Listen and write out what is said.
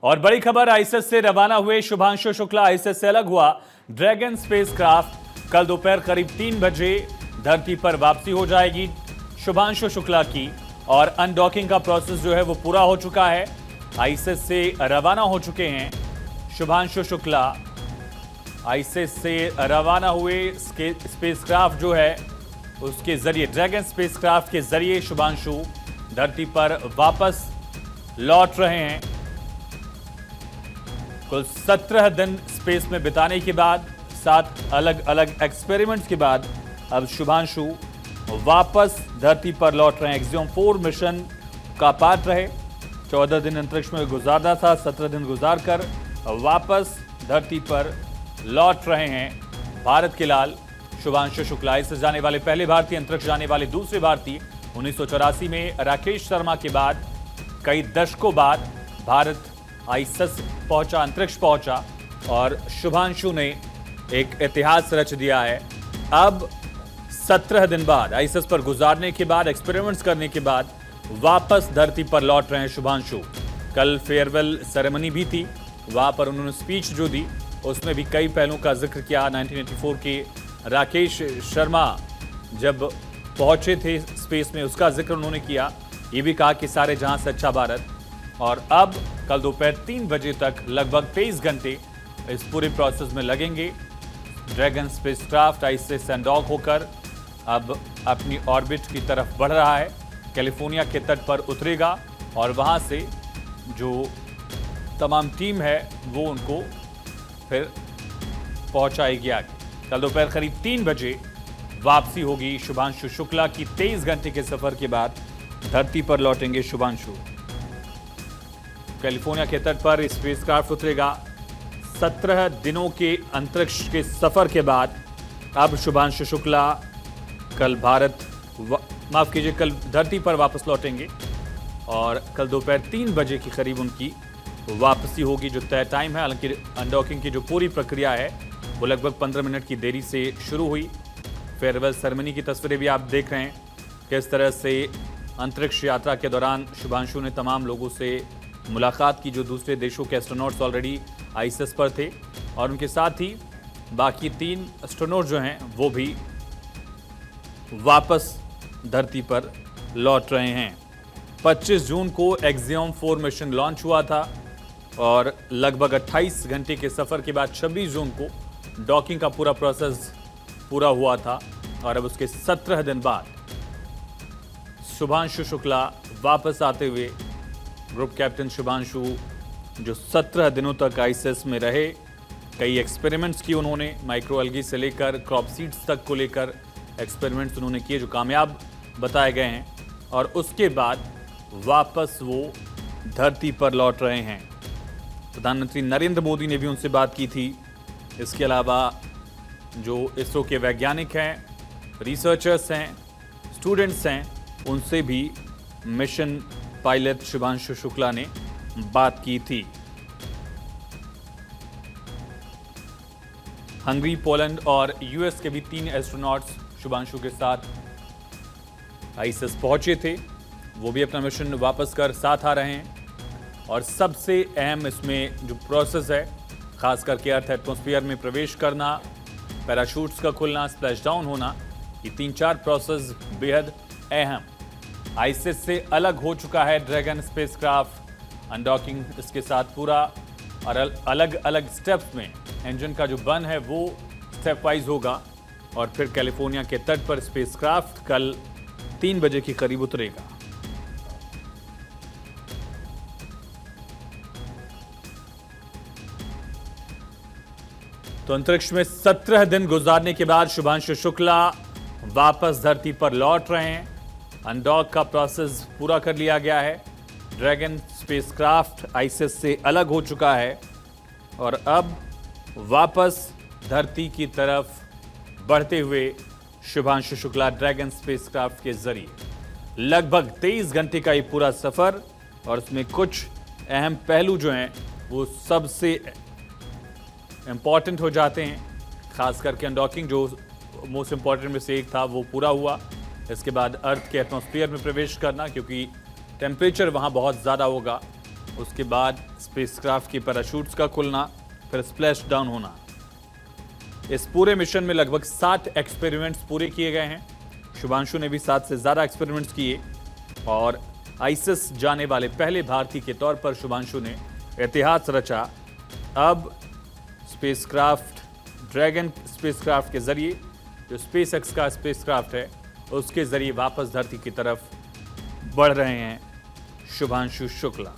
और बड़ी खबर, आईएसएस से रवाना हुए शुभांशु शुक्ला आईएसएस से अलग हुआ ड्रैगन स्पेसक्राफ्ट कल दोपहर करीब 3 बजे धरती पर वापसी हो जाएगी शुभांशु शुक्ला की। और अनडॉकिंग का प्रोसेस जो है वो पूरा हो चुका है। आईएसएस से रवाना हो चुके हैं शुभांशु शुक्ला। आईएसएस से रवाना हुए स्पेसक्राफ्ट जो है उसके जरिए, ड्रैगन स्पेसक्राफ्ट के जरिए शुभांशु धरती पर वापस लौट रहे हैं। कुल 17 दिन स्पेस में बिताने के बाद, 7 अलग अलग एक्सपेरिमेंट्स के बाद अब शुभांशु वापस धरती पर लौट रहे हैं। एक्सियम 4 मिशन का पार्ट रहे, 14 दिन अंतरिक्ष में गुजारना था, 17 दिन गुजार कर वापस धरती पर लौट रहे हैं भारत के लाल शुभांशु शुक्ला। इससे जाने वाले पहले भारतीय, अंतरिक्ष जाने वाले दूसरे भारतीय। 1984 में राकेश शर्मा के बाद कई दशकों बाद भारत आईएसएस पहुंचा, अंतरिक्ष पहुंचा और शुभांशु ने एक इतिहास रच दिया है। अब 17 दिन बाद आईएसएस पर गुजारने के बाद, एक्सपेरिमेंट्स करने के बाद वापस धरती पर लौट रहे हैं शुभांशु। कल फेयरवेल सेरेमनी भी थी, वहां पर उन्होंने स्पीच जो दी उसमें भी कई पहलुओं का जिक्र किया। 1984 के राकेश शर्मा जब पहुंचे थे स्पेस में, उसका जिक्र उन्होंने किया। ये भी कहा कि सारे जहां से अच्छा भारत। और अब कल दोपहर 3 बजे तक लगभग 23 घंटे इस पूरे प्रोसेस में लगेंगे। ड्रैगन स्पेसक्राफ्ट आईएसएस अनडॉक होकर अब अपनी ऑर्बिट की तरफ बढ़ रहा है। कैलिफोर्निया के तट पर उतरेगा और वहां से जो तमाम टीम है वो उनको फिर पहुंचाएगी आगे। कल दोपहर करीब 3 बजे वापसी होगी शुभांशु शुक्ला की। 23 घंटे के सफर के बाद धरती पर लौटेंगे शुभांशु। कैलिफोर्निया के तट पर स्पेसक्राफ्ट उतरेगा। 17 दिनों के अंतरिक्ष के सफर के बाद अब शुभांशु शुक्ला कल कल धरती पर वापस लौटेंगे और कल दोपहर 3 बजे के करीब उनकी वापसी होगी, जो तय टाइम है। हालांकि अनडॉकिंग की जो पूरी प्रक्रिया है वो लगभग 15 मिनट की देरी से शुरू हुई। फेयरवेल सेरेमनी की तस्वीरें भी आप देख रहे हैं, किस तरह से अंतरिक्ष यात्रा के दौरान शुभांशु ने तमाम लोगों से मुलाकात की जो दूसरे देशों के एस्ट्रोनॉट्स ऑलरेडी आईएसएस पर थे। और उनके साथ ही बाकी 3 एस्ट्रोनॉट जो हैं वो भी वापस धरती पर लौट रहे हैं। 25 जून को एक्सियम 4 मिशन लॉन्च हुआ था और लगभग 28 घंटे के सफर के बाद 26 जून को डॉकिंग का पूरा प्रोसेस पूरा हुआ था। और अब उसके 17 दिन बाद शुभांशु शुक्ला वापस आते हुए, ग्रुप कैप्टन शुभांशु जो 17 दिनों तक आईएसएस में रहे, कई एक्सपेरिमेंट्स किए उन्होंने, माइक्रो एल्गी से लेकर क्रॉप सीड्स तक को लेकर एक्सपेरिमेंट्स उन्होंने किए जो कामयाब बताए गए हैं। और उसके बाद वापस वो धरती पर लौट रहे हैं। प्रधानमंत्री नरेंद्र मोदी ने भी उनसे बात की थी। इसके अलावा जो इसरो के वैज्ञानिक हैं, रिसर्चर्स हैं, स्टूडेंट्स हैं, उनसे भी मिशन पायलट शुभांशु शुक्ला ने बात की थी। हंगरी, पोलैंड और यूएस के भी 3 एस्ट्रोनॉट्स शुभांशु के साथ आईएसएस पहुंचे थे, वो भी अपना मिशन वापस कर साथ आ रहे हैं। और सबसे अहम इसमें जो प्रोसेस है, खास करके अर्थ एटमॉस्फेयर में प्रवेश करना, पैराशूट्स का खुलना, स्प्लैश डाउन होना, ये 3-4 प्रोसेस बेहद अहम। आईएसएस से अलग हो चुका है ड्रैगन स्पेसक्राफ्ट, अनडॉकिंग इसके साथ पूरा, और अलग अलग स्टेप्स में इंजन का जो बर्न है वो स्टेप वाइज होगा। और फिर कैलिफोर्निया के तट पर स्पेसक्राफ्ट कल 3 बजे के करीब उतरेगा। तो अंतरिक्ष में 17 दिन गुजारने के बाद शुभांशु शुक्ला वापस धरती पर लौट रहे हैं। अनडॉक का प्रोसेस पूरा कर लिया गया है। ड्रैगन स्पेसक्राफ्ट आईएसएस से अलग हो चुका है और अब वापस धरती की तरफ बढ़ते हुए शुभांशु शुक्ला ड्रैगन स्पेसक्राफ्ट के जरिए लगभग 23 घंटे का ये पूरा सफर, और उसमें कुछ अहम पहलू जो हैं वो सबसे इंपॉर्टेंट हो जाते हैं। खास करके अनडॉकिंग जो मोस्ट इंपॉर्टेंट में से एक था वो पूरा हुआ। इसके बाद अर्थ के एटमॉस्फेयर में प्रवेश करना, क्योंकि टेम्परेचर वहाँ बहुत ज़्यादा होगा उसके बाद स्पेसक्राफ्ट की पैराशूट्स का खुलना, फिर स्प्लैश डाउन होना। इस पूरे मिशन में लगभग 7 एक्सपेरिमेंट्स पूरे किए गए हैं। शुभांशु ने भी 7 से ज्यादा एक्सपेरिमेंट्स किए और आईएसएस जाने वाले पहले भारतीय के तौर पर शुभांशु ने इतिहास रचा। अब स्पेसक्राफ्ट ड्रैगन स्पेसक्राफ्ट के जरिए, जो स्पेसएक्स का स्पेसक्राफ्ट है, उसके जरिए वापस धरती की तरफ बढ़ रहे हैं शुभांशु शुक्ला।